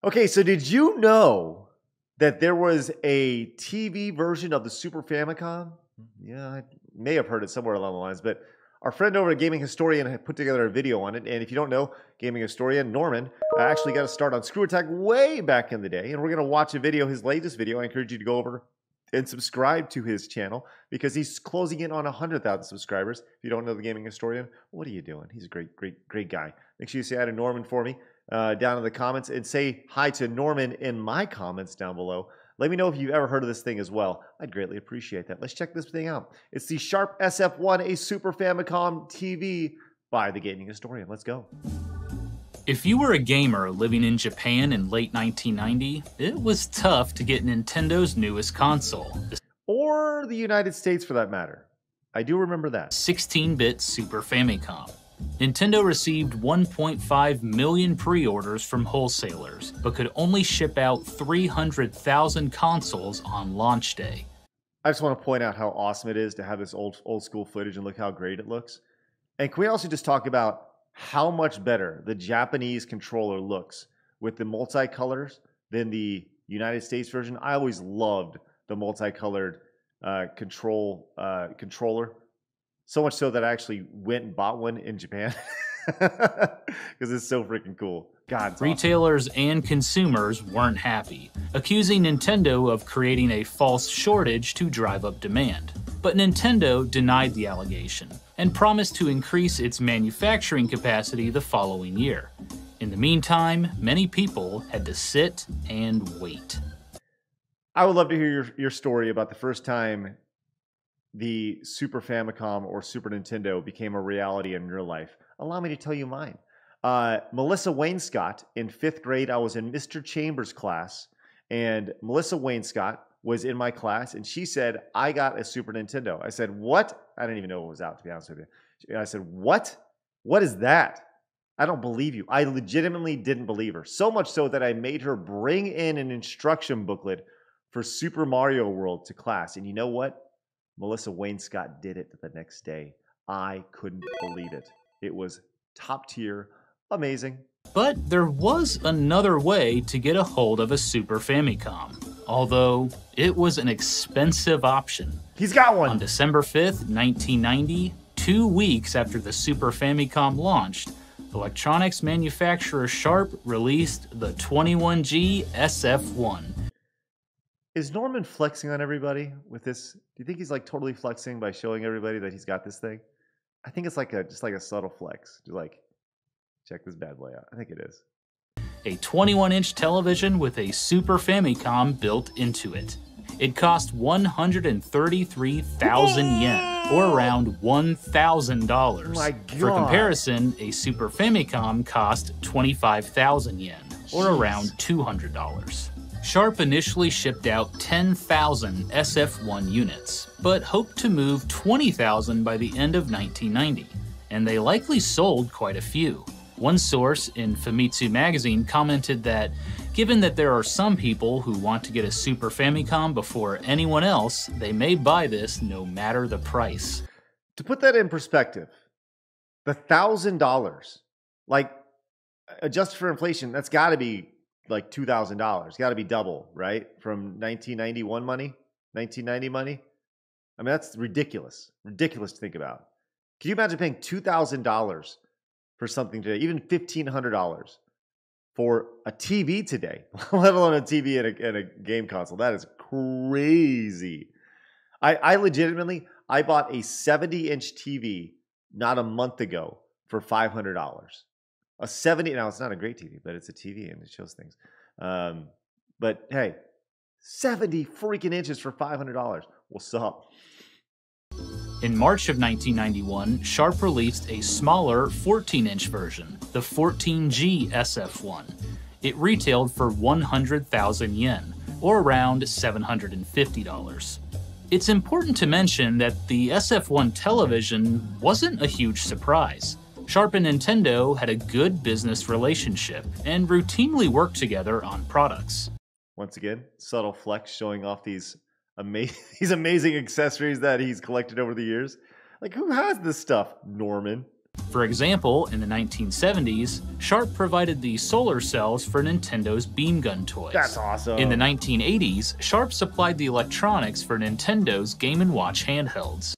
Okay, so did you know that there was a TV version of the Super Famicom? Yeah, I may have heard it somewhere along the lines, but our friend over at Gaming Historian had put together a video on it. And if you don't know, Gaming Historian Norman actually got a start on Screw Attack way back in the day. And we're going to watch a video, his latest video. I encourage you to go over and subscribe to his channel because he's closing in on 100,000 subscribers. If you don't know the Gaming Historian, what are you doing? He's a great guy. Make sure you say hi to Norman for me down in the comments and say hi to Norman in my comments down below. Let me know if you've ever heard of this thing as well. I'd greatly appreciate that. Let's check this thing out. It's the Sharp SF1, a Super Famicom TV by the Gaming Historian. Let's go. If you were a gamer living in Japan in late 1990, it was tough to get Nintendo's newest console, or the United States for that matter. I do remember that. 16-bit Super Famicom. Nintendo received 1.5 million pre-orders from wholesalers, but could only ship out 300,000 consoles on launch day. I just want to point out how awesome it is to have this old school footage and look how great it looks. And can we also just talk about how much better the Japanese controller looks with the multicolors than the United States version? I always loved the multicolored controller. So much so that I actually went and bought one in Japan because it's so freaking cool. God, retailers and consumers weren't happy, accusing Nintendo of creating a false shortage to drive up demand. But Nintendo denied the allegation and promised to increase its manufacturing capacity the following year. In the meantime, many people had to sit and wait. I would love to hear your story about the first time the Super Famicom or Super Nintendo became a reality in your life. Allow me to tell you mine. Melissa Wainscott, in 5th grade, I was in Mr. Chambers' class, and Melissa Wainscott was in my class, and she said, I got a Super Nintendo. I said, what? I didn't even know it was out, to be honest with you. I said, what? What is that? I don't believe you. I legitimately didn't believe her. So much so that I made her bring in an instruction booklet for Super Mario World to class. And you know what? Melissa Wainscott did it the next day. I couldn't believe it. It was top tier, amazing. But there was another way to get a hold of a Super Famicom, although it was an expensive option. He's got one. On December 5th, 1990, 2 weeks after the Super Famicom launched, electronics manufacturer Sharp released the 21G SF1. Is Norman flexing on everybody with this? Do you think he's like totally flexing by showing everybody that he's got this thing? I think it's like just like a subtle flex. Just like, check this bad boy out. I think it is. A 21-inch television with a Super Famicom built into it. It cost 133,000 yen, or around $1,000. Oh my God. For comparison, a Super Famicom cost 25,000 yen, or around $200. Sharp initially shipped out 10,000 SF1 units, but hoped to move 20,000 by the end of 1990, and they likely sold quite a few. One source in Famitsu magazine commented that, given that there are some people who want to get a Super Famicom before anyone else, they may buy this no matter the price. To put that in perspective, the $1,000, like adjusted for inflation, that's got to be like $2,000. Got to be double, right? From 1991 money, 1990 money. I mean, that's ridiculous. Ridiculous to think about. Can you imagine paying $2,000 for something today, even $1,500 for a TV today, let alone a TV and a game console? That is crazy. I legitimately, I bought a 70-inch TV not a month ago for $500. A 70, now it's not a great TV, but it's a TV and it shows things. But hey, 70 freaking inches for $500. What's up? In March of 1991, Sharp released a smaller 14-inch version, the 14G SF1. It retailed for 100,000 yen, or around $750. It's important to mention that the SF1 television wasn't a huge surprise. Sharp and Nintendo had a good business relationship and routinely worked together on products. Once again, subtle flex showing off these amazing accessories that he's collected over the years. Like, who has this stuff? Norman. For example, in the 1970s, Sharp provided the solar cells for Nintendo's beam gun toys. That's awesome. In the 1980s, Sharp supplied the electronics for Nintendo's Game & Watch handhelds.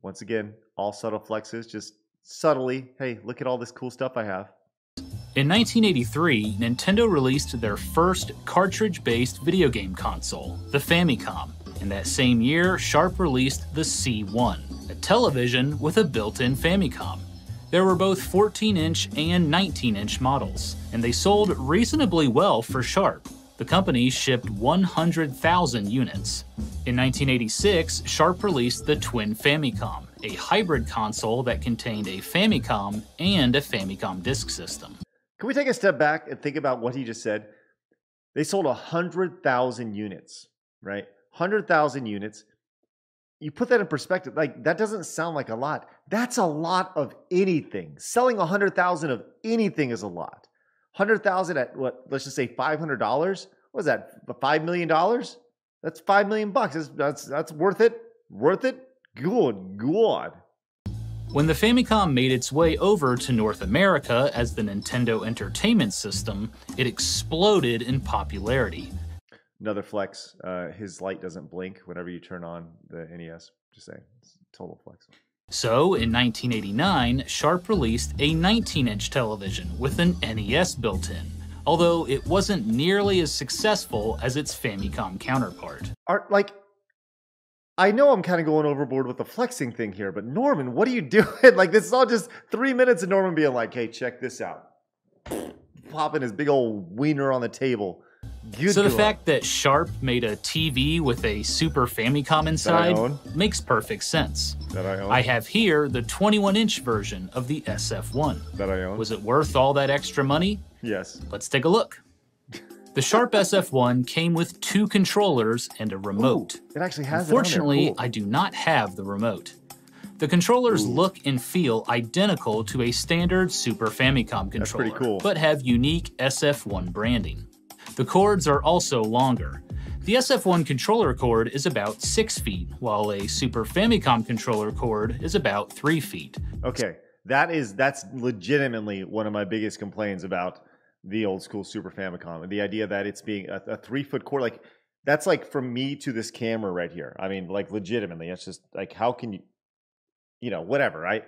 Once again, all subtle flexes, just subtly, hey, look at all this cool stuff I have. In 1983, Nintendo released their first cartridge-based video game console, the Famicom. In that same year, Sharp released the C1, a television with a built-in Famicom. There were both 14-inch and 19-inch models, and they sold reasonably well for Sharp. The company shipped 100,000 units. In 1986, Sharp released the Twin Famicom, a hybrid console that contained a Famicom and a Famicom disk system. Can we take a step back and think about what he just said? They sold 100,000 units, right? 100,000 units. You put that in perspective, like that doesn't sound like a lot. That's a lot of anything. Selling 100,000 of anything is a lot. 100,000 at what? Let's just say $500. What is that? $5 million? That's $5 million bucks. That's worth it. Worth it. Good God. When the Famicom made its way over to North America as the Nintendo Entertainment System, it exploded in popularity. Another flex, his light doesn't blink whenever you turn on the NES. Just saying, it's total flex. So, in 1989, Sharp released a 19-inch television with an NES built in, although it wasn't nearly as successful as its Famicom counterpart. I know I'm kind of going overboard with the flexing thing here, but Norman, what are you doing? Like, this is all just 3 minutes of Norman being like, hey, check this out. Popping his big old wiener on the table. So the fact that Sharp made a TV with a Super Famicom inside makes perfect sense. That I own. I have here the 21-inch version of the SF1. That I own. Was it worth all that extra money? Yes. Let's take a look. The Sharp SF1 came with 2 controllers and a remote. Ooh, it actually has Unfortunately, it on there. Cool. I do not have the remote. The controllers look and feel identical to a standard Super Famicom controller, That's pretty cool. but have unique SF1 branding. The cords are also longer. The SF1 controller cord is about 6 feet, while a Super Famicom controller cord is about 3 feet. Okay, that's legitimately one of my biggest complaints about the old school Super Famicom. The idea that it's being a 3-foot cord, like that's like from me to this camera right here. I mean, like legitimately, it's just like, how can you know, whatever, right?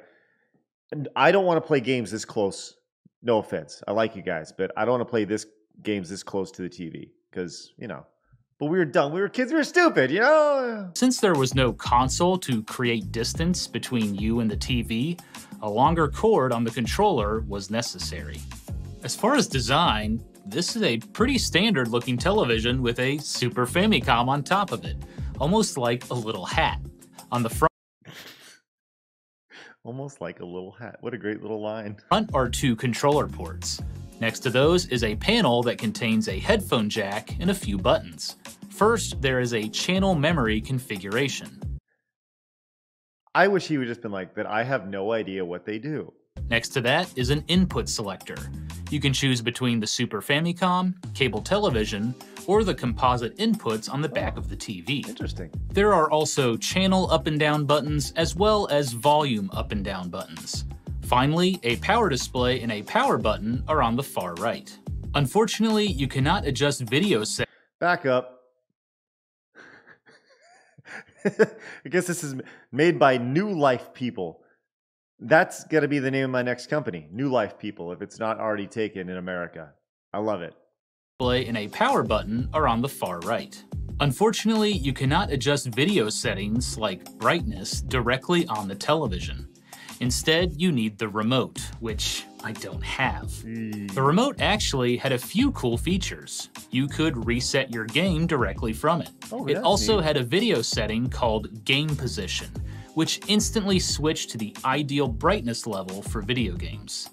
And I don't want to play games this close. No offense. I like you guys, but I don't want to play games this close to the TV because, you know, but we were dumb. We were kids. We were stupid, you know? Since there was no console to create distance between you and the TV, a longer cord on the controller was necessary. As far as design, this is a pretty standard looking television with a Super Famicom on top of it, almost like a little hat. On the front Almost like a little hat. What a great little line. Front are 2 controller ports. Next to those is a panel that contains a headphone jack and a few buttons. First, there is a channel memory configuration. I wish he would just been like, that I have no idea what they do. Next to that is an input selector. You can choose between the Super Famicom, cable television, or the composite inputs on the back of the TV. Interesting. There are also channel up and down buttons as well as volume up and down buttons. Finally, a power display and a power button are on the far right. Unfortunately, you cannot adjust video settings. Back up. I guess this is made by New Life People. That's going to be the name of my next company, New Life People, if it's not already taken in America. I love it. Display and a power button are on the far right. Unfortunately, you cannot adjust video settings like brightness directly on the television. Instead, you need the remote, which I don't have. The remote actually had a few cool features. You could reset your game directly from it. It also had a video setting called Game Position, which instantly switched to the ideal brightness level for video games.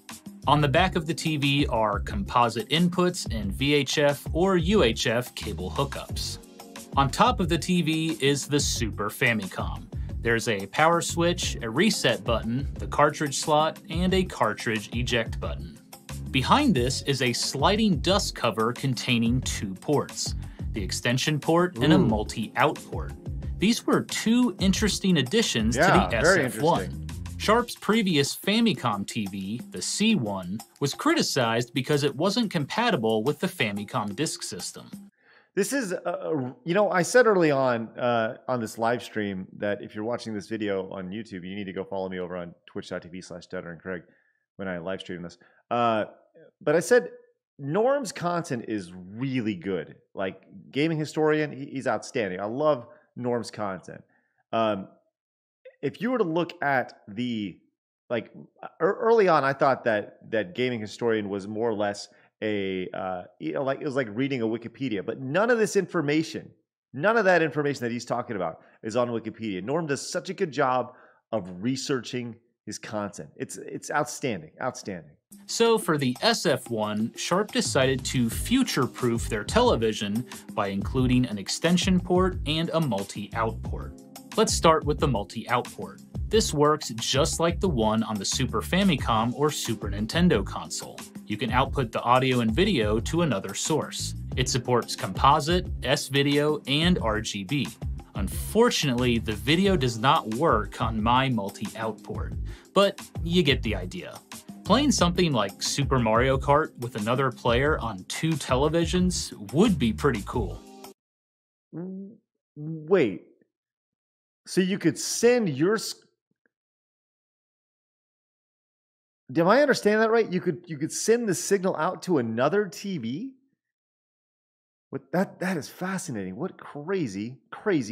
On the back of the TV are composite inputs and VHF or UHF cable hookups. On top of the TV is the Super Famicom. There's a power switch, a reset button, the cartridge slot, and a cartridge eject button. Behind this is a sliding dust cover containing 2 ports, the extension port and a multi-out port. These were 2 interesting additions to the SF1. Sharp's previous Famicom TV, the C1, was criticized because it wasn't compatible with the Famicom disk system. This is, I said early on this live stream that if you're watching this video on YouTube, you need to go follow me over on twitch.tv/DutterandCraig when I live stream this. But I said Norm's content is really good. Like Gaming Historian, he's outstanding. I love Norm's content. If you were to look at early on, I thought that Gaming Historian was more or less it was like reading a Wikipedia, but none of that information that he's talking about is on Wikipedia. Norm does such a good job of researching his content. It's outstanding. So for the SF1, Sharp decided to future-proof their television by including an extension port and a multi-out port. Let's start with the multi-out port. This works just like the one on the Super Famicom or Super Nintendo console. You can output the audio and video to another source. It supports composite, S-video, and RGB. Unfortunately, the video does not work on my multi-out port, but you get the idea. Playing something like Super Mario Kart with another player on 2 televisions would be pretty cool. Wait, so you could send your... Did I understand that right? You could send the signal out to another TV? That is fascinating. What crazy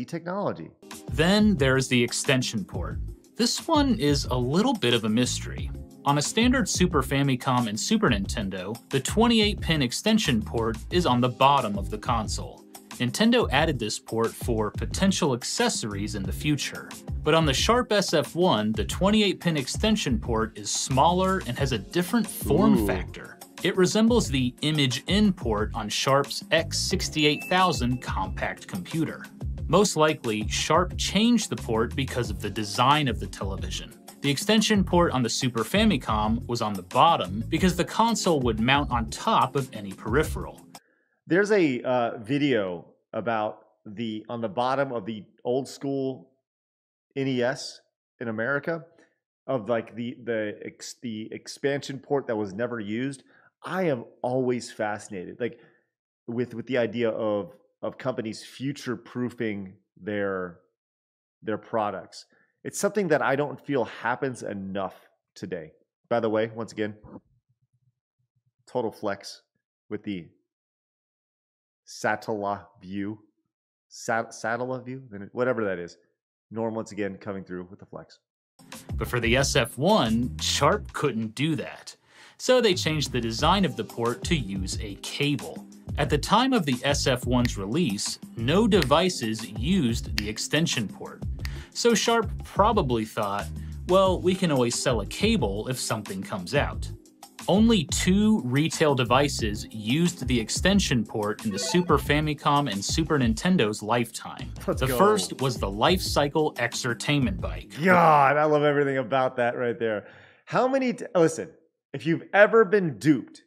technology. Then there's the extension port. This one is a little bit of a mystery. On a standard Super Famicom and Super Nintendo, the 28-pin extension port is on the bottom of the console. Nintendo added this port for potential accessories in the future. But on the Sharp SF1, the 28-pin extension port is smaller and has a different form factor. It resembles the image-in port on Sharp's X68000 compact computer. Most likely, Sharp changed the port because of the design of the television. The extension port on the Super Famicom was on the bottom because the console would mount on top of any peripheral. There's a video about on the bottom of the old school NES in America of like the expansion port that was never used. I am always fascinated, like with the idea of companies future proofing their products. It's something that I don't feel happens enough today. By the way, once again, total flex with the satellite view, whatever that is. Norm once again coming through with the flex. But for the SF1, Sharp couldn't do that. So they changed the design of the port to use a cable. At the time of the SF1's release, no devices used the extension port. So Sharp probably thought, well, we can always sell a cable if something comes out. Only 2 retail devices used the extension port in the Super Famicom and Super Nintendo's lifetime. The first was the Life Cycle Exertainment bike. God, I love everything about that right there. How many... Listen, if you've ever been duped,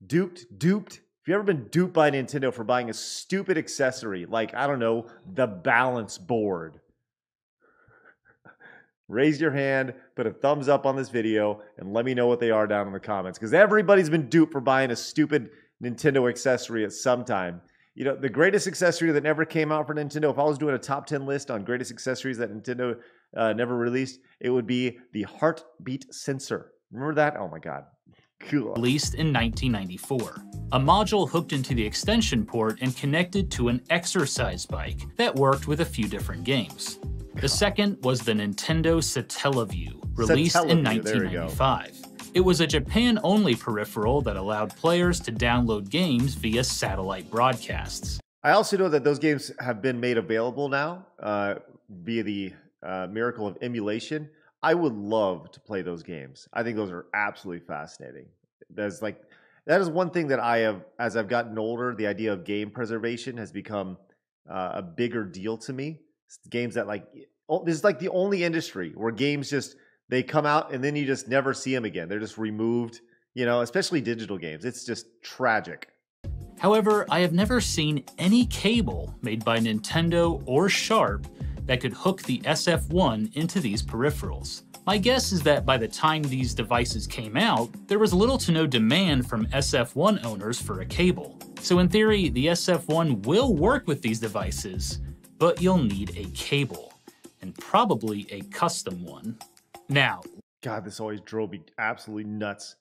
if you've ever been duped by Nintendo for buying a stupid accessory, like, I don't know, the balance board, raise your hand, put a thumbs up on this video, and let me know what they are down in the comments. Because everybody's been duped for buying a stupid Nintendo accessory at some time. You know, the greatest accessory that never came out for Nintendo, if I was doing a top 10 list on greatest accessories that Nintendo never released, it would be the heartbeat sensor. Remember that? Oh my God. Cool. Released in 1994. A module hooked into the extension port and connected to an exercise bike that worked with a few different games. The second was the Nintendo Satellaview, released in 1995. It was a Japan-only peripheral that allowed players to download games via satellite broadcasts. I also know that those games have been made available now via the miracle of emulation. I would love to play those games. I think those are absolutely fascinating. That is one thing that I have, as I've gotten older, the idea of game preservation has become a bigger deal to me. Games that this is like the only industry where games they come out and then you just never see them again. They're just removed, especially digital games. It's just tragic. However, I have never seen any cable made by Nintendo or Sharp that could hook the SF1 into these peripherals. My guess is that by the time these devices came out, there was little to no demand from SF1 owners for a cable. So in theory, the SF1 will work with these devices, but you'll need a cable, and probably a custom one. Now, God, this always drove me absolutely nuts.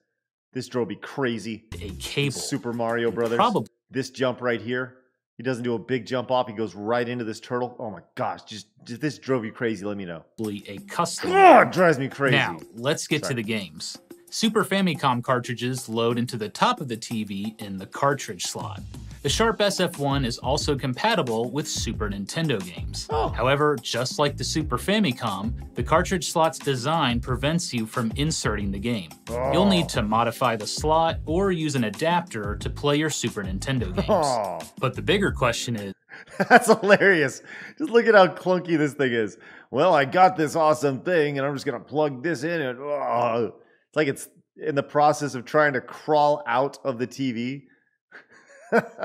This drove me crazy. A cable. Super Mario Brothers. Probably. This jump right here. He doesn't do a big jump off. He goes right into this turtle. Oh my gosh, just this drove you crazy. Let me know. A custom. Oh, it drives me crazy. Now, let's get to the games. Super Famicom cartridges load into the top of the TV in the cartridge slot. The Sharp SF1 is also compatible with Super Nintendo games. However, just like the Super Famicom, the cartridge slot's design prevents you from inserting the game. You'll need to modify the slot or use an adapter to play your Super Nintendo games. But the bigger question is... That's hilarious. Just look at how clunky this thing is. Well, I got this awesome thing, and I'm just going to plug this in, and it's like it's in the process of trying to crawl out of the TV.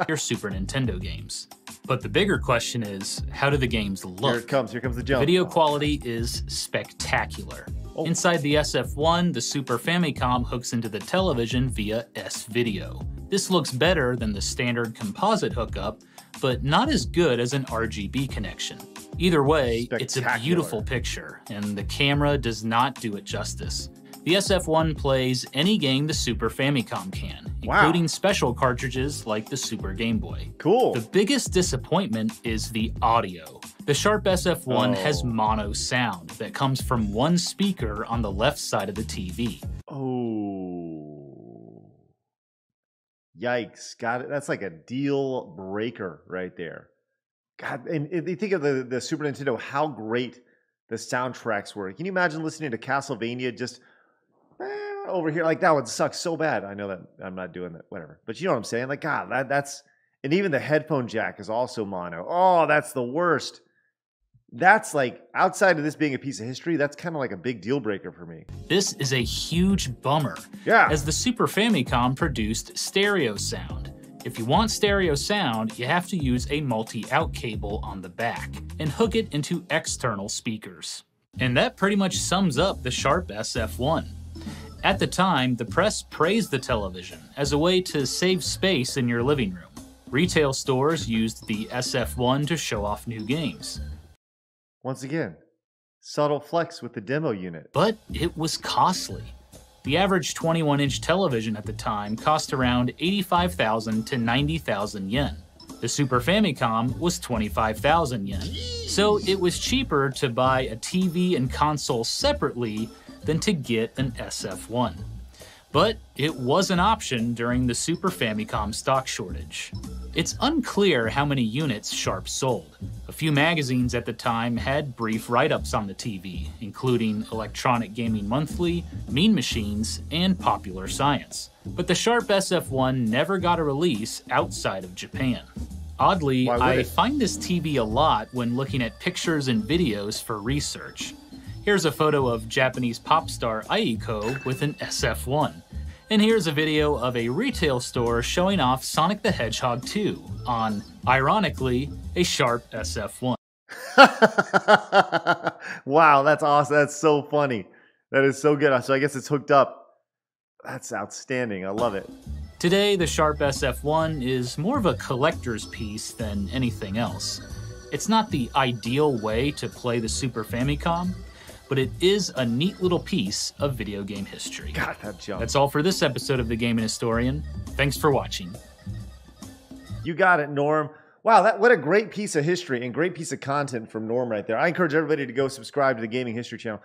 Your Super Nintendo games. But the bigger question is, how do the games look? Here it comes. Here comes the jump. Video quality is spectacular. Inside the SF1, the Super Famicom hooks into the television via S-Video. This looks better than the standard composite hookup, but not as good as an RGB connection. Either way, it's a beautiful picture, and the camera does not do it justice. The SF1 plays any game the Super Famicom can, including special cartridges like the Super Game Boy. Cool. The biggest disappointment is the audio. The Sharp SF1 has mono sound that comes from one speaker on the left side of the TV. Oh. Yikes. Got it. That's like a deal breaker right there. God, and if you think of the Super Nintendo, how great the soundtracks were. Can you imagine listening to Castlevania just over here? Like, that would suck so bad. I know that I'm not doing that, whatever. But you know what I'm saying? Like, God, that's... And even the headphone jack is also mono. Oh, that's the worst. That's like, outside of this being a piece of history, that's kind of like a big deal breaker for me. This is a huge bummer, as the Super Famicom produced stereo sound. If you want stereo sound, you have to use a multi-out cable on the back and hook it into external speakers. And that pretty much sums up the Sharp SF1. At the time, the press praised the television as a way to save space in your living room. Retail stores used the SF1 to show off new games. Once again, subtle flex with the demo unit. But it was costly. The average 21-inch television at the time cost around 85,000 to 90,000 yen. The Super Famicom was 25,000 yen. So it was cheaper to buy a TV and console separately than to get an SF1. But it was an option during the Super Famicom stock shortage. It's unclear how many units Sharp sold. A few magazines at the time had brief write-ups on the TV, including Electronic Gaming Monthly, Mean Machines, and Popular Science. But the Sharp SF1 never got a release outside of Japan. Oddly, I find this TV a lot when looking at pictures and videos for research. Here's a photo of Japanese pop star Aiko with an SF1. And here's a video of a retail store showing off Sonic the Hedgehog 2 on, ironically, a Sharp SF1. Wow, that's awesome. That's so funny. That is so good. So I guess it's hooked up. That's outstanding. I love it. Today, the Sharp SF1 is more of a collector's piece than anything else. It's not the ideal way to play the Super Famicom, but it is a neat little piece of video game history. God, that jump. That's all for this episode of The Gaming Historian. Thanks for watching. You got it, Norm. Wow, what a great piece of history and great piece of content from Norm right there. I encourage everybody to go subscribe to the Gaming History channel,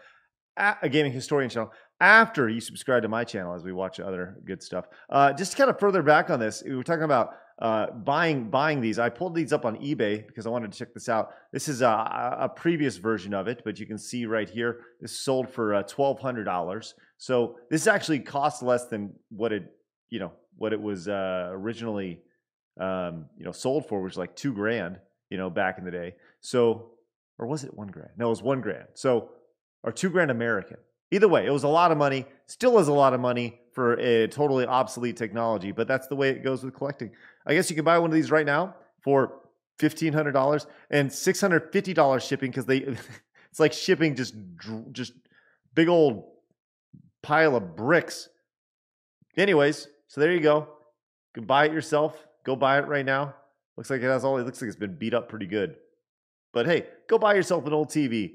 a Gaming Historian channel, after you subscribe to my channel as we watch other good stuff. Just kind of further back on this, we were talking about buying these. I pulled these up on eBay because I wanted to check this out. This is a previous version of it, but you can see right here, this sold for $1,200. So this actually costs less than what it was originally sold for, which was like $2,000, back in the day. So, or was it $1,000? No, it was $1,000. So, or $2,000 American. Either way, it was a lot of money. Still is a lot of money for a totally obsolete technology, but that's the way it goes with collecting. I guess you can buy one of these right now for $1,500 and $650 shipping, because it's like shipping just big old pile of bricks. Anyways, so there you go. You can buy it yourself. Go buy it right now. Looks like it has all. It looks like it's been beat up pretty good. But hey, go buy yourself an old TV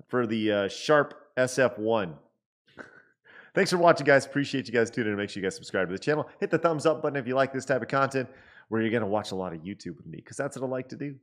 for the Sharp SF1. Thanks for watching, guys. Appreciate you guys tuning in. Make sure you guys subscribe to the channel. Hit the thumbs up button if you like this type of content where you're going to watch a lot of YouTube with me, because that's what I like to do.